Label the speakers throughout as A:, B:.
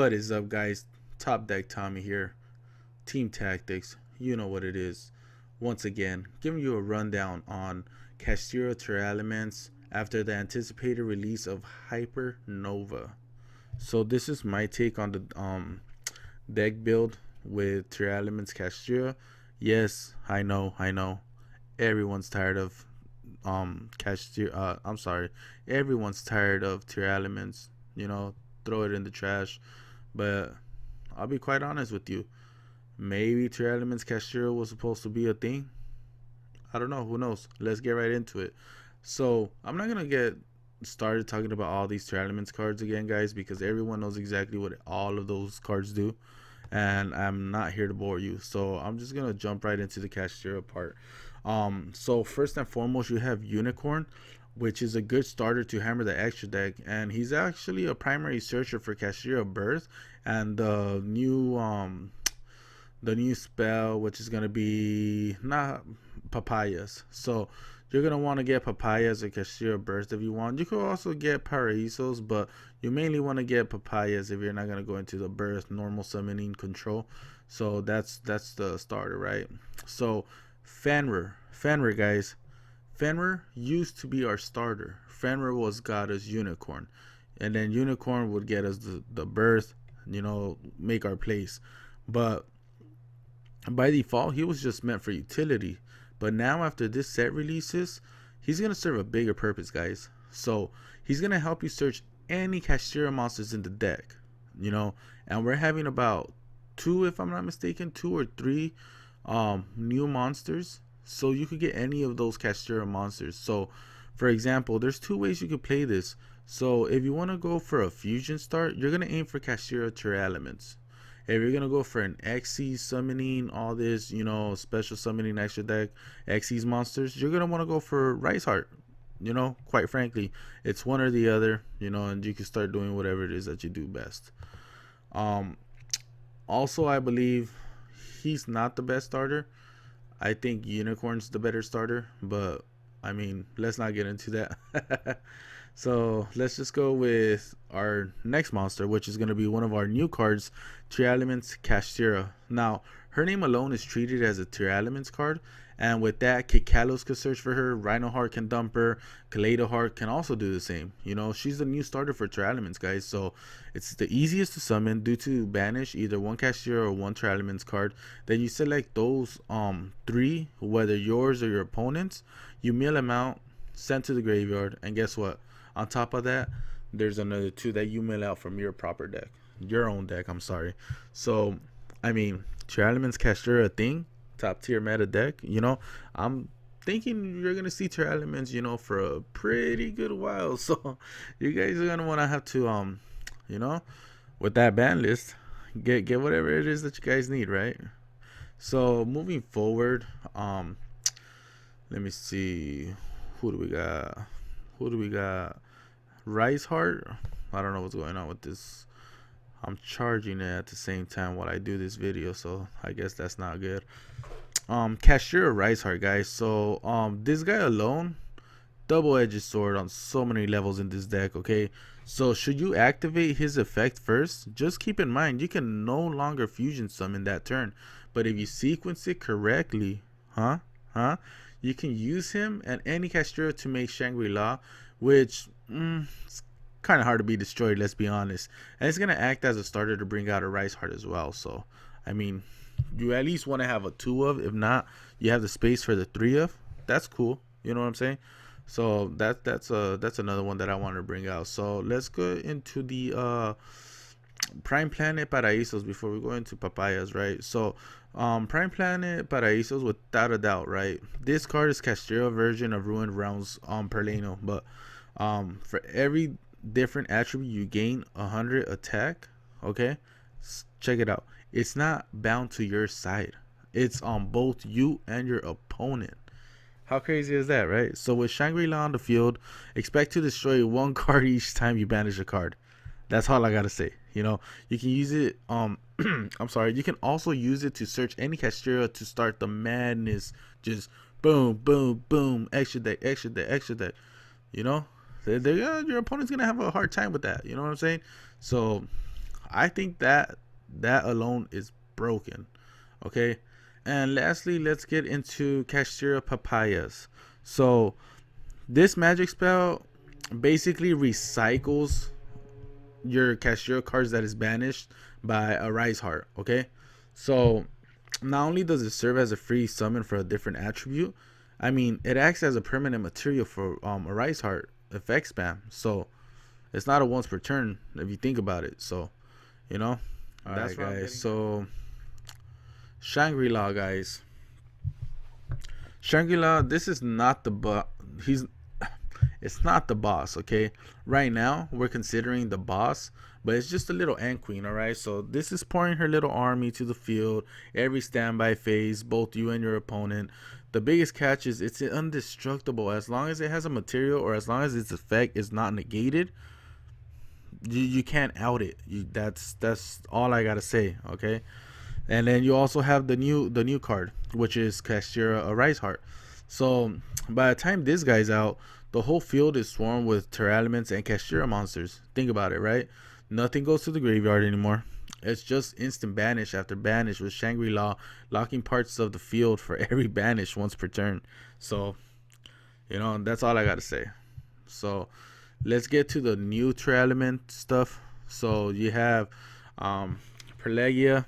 A: What is up, guys? Top Deck Tommy here. Team Tactics, you know what it is. Once again, giving you a rundown on Kashtira tearlaments after the anticipated release of HYPERNOVA. So this is my take on the deck build with tearlaments Kashtira. Yes, I know. Everyone's tired of Kashtira. I'm sorry. Everyone's tired of tearlaments. Throw it in the trash. But I'll be quite honest with you. Maybe tearlaments Kashtira was supposed to be a thing. I don't know. Who knows? Let's get right into it. So I'm not gonna get started talking about all these tearlaments cards again, guys, because everyone knows exactly what all of those cards do, and I'm not here to bore you. So I'm just gonna jump right into the Kashtira part. So first and foremost, you have Unicorn, which is a good starter to hammer the extra deck, and he's actually a primary searcher for Kashtira Birth and the new spell, which is gonna be not papayas. So you're gonna want to get papayas or Kashtira Burst if you want. You could also get Paraisos, but you mainly want to get papayas if you're not gonna go into the burst normal summoning control. So that's the starter, right? So Fenrir, guys. Fenrir used to be our starter. Fenrir was got us Unicorn, and then Unicorn would get us the birth, make our place. But by default, he was just meant for utility. But now, after this set releases, he's going to serve a bigger purpose, guys. So, he's going to help you search any Kashtira monsters in the deck, and we're having about two, if I'm not mistaken, two or three new monsters. So, you could get any of those Kashtira monsters. So, for example, there's two ways you could play this. So, if you want to go for a fusion start, you're going to aim for Kashtira tearlaments. If you're gonna go for an XC summoning, all this, special summoning extra deck XC's monsters, you're gonna want to go for Rice Heart. Quite frankly, it's one or the other. And you can start doing whatever it is that you do best. Also, I believe he's not the best starter. I think Unicorn's the better starter, but I mean, let's not get into that. So let's just go with our next monster, which is going to be one of our new cards, tearlaments Kashtira. Now, her name alone is treated as a tearlaments card, and with that, Kikalos can search for her, Rhinoheart can dump her, Kaleidoheart can also do the same. She's the new starter for tearlaments, guys. So it's the easiest to summon due to banish either one Kashtira or one tearlaments card. Then you select those three, whether yours or your opponent's. You mill them out, send to the graveyard, and guess what? On top of that, there's another two that you mill out from your proper deck. Your own deck, I'm sorry. So, I mean, tearlaments Kashtira a thing. Top tier meta deck. I'm thinking you're going to see tearlaments, for a pretty good while. So, you guys are going to want to have to, with that ban list, get whatever it is that you guys need, right? So, moving forward, let me see. Who do we got? Rice Heart. I don't know what's going on with this. I'm charging it at the same time while I do this video, so I guess that's not good. Kashtira Rice Heart, guys. So this guy alone, double-edged sword on so many levels in this deck. Okay, so should you activate his effect first, just keep in mind you can no longer fusion summon that turn, but if you sequence it correctly, you can use him and any Kashtira to make Shangri-La, which it's kind of hard to be destroyed, let's be honest. And it's going to act as a starter to bring out a Rice Heart as well. So, I mean, you at least want to have a 2 of. If not, you have the space for the 3 of. That's cool. You know what I'm saying? So, that's another one that I want to bring out. So, let's go into the Prime Planet Paraisos before we go into papayas, right? So, Prime Planet Paraisos, without a doubt, right? This card is Kashtira version of Ruined Realms Perleno, but for every different attribute you gain 100 attack. Okay, check it out. It's not bound to your side. It's on both you and your opponent. How crazy is that, right? So with Shangri-La on the field, expect to destroy one card each time you banish a card. That's all I gotta say. You can use it. I'm sorry. You can also use it to search any Kashtira to start the madness. Just boom, boom, boom. Extra deck, extra deck, extra deck. Your opponent's gonna have a hard time with that. You know what I'm saying? So I think that alone is broken. Okay. And lastly, let's get into Kashtira papayas. So this magic spell basically recycles your Kashtira cards that is banished by a Rise Heart. Okay, so not only does it serve as a free summon for a different attribute, I mean it acts as a permanent material for a Rise Heart effect spam. So it's not a once per turn if you think about it. So you know, that's right, guys. So Shangri-La, guys. Shangri-La, this is not the it's not the boss, okay? Right now, we're considering the boss, but it's just a little ant queen, all right? So this is pouring her little army to the field, every standby phase, both you and your opponent. The biggest catch is it's indestructible. As long as it has a material or as long as its effect is not negated, you can't out it. That's all I gotta say, okay? And then you also have the new card, which is Kashtira, a Rise Heart. So by the time this guy's out, the whole field is swarmed with tearlaments and Kashtira monsters. Think about it, right? Nothing goes to the graveyard anymore. It's just instant banish after banish, with Shangri-La locking parts of the field for every banish once per turn. So, that's all I gotta say. So let's get to the new tearlament stuff. So you have Pelagia.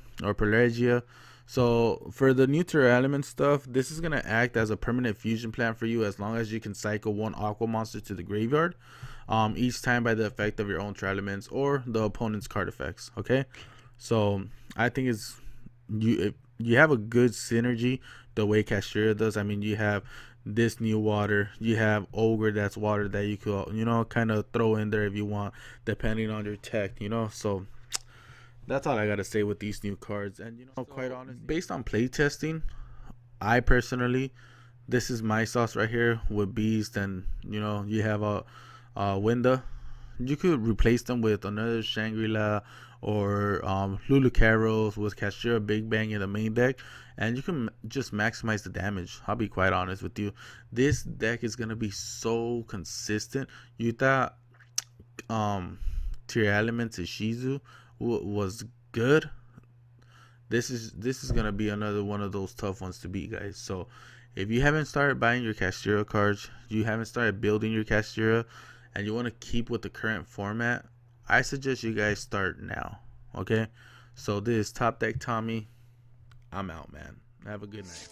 A: So for the new tearlament stuff, this is gonna act as a permanent fusion plan for you as long as you can cycle one aqua monster to the graveyard each time by the effect of your own tearlaments or the opponent's card effects. Okay, so I think it's you have a good synergy the way Kashtira does. I mean, you have this new water, you have ogre, that's water that you could kind of throw in there if you want, depending on your tech. So that's all I gotta say with these new cards. And quite honestly, based on play testing, I personally, this is my sauce right here with Beast, and you have a Winda. You could replace them with another Shangri-La or Lulu Carols with Kashtira Big Bang in the main deck, and you can just maximize the damage. I'll be quite honest with you. This deck is gonna be so consistent. You thought tearlaments Ishizu was good. This is gonna be another one of those tough ones to beat, guys. So if you haven't started buying your Kashtira cards, you haven't started building your Kashtira, and you want to keep with the current format, I suggest you guys start now. Okay, so this is Top Deck Tommy. I'm out, man. Have a good night.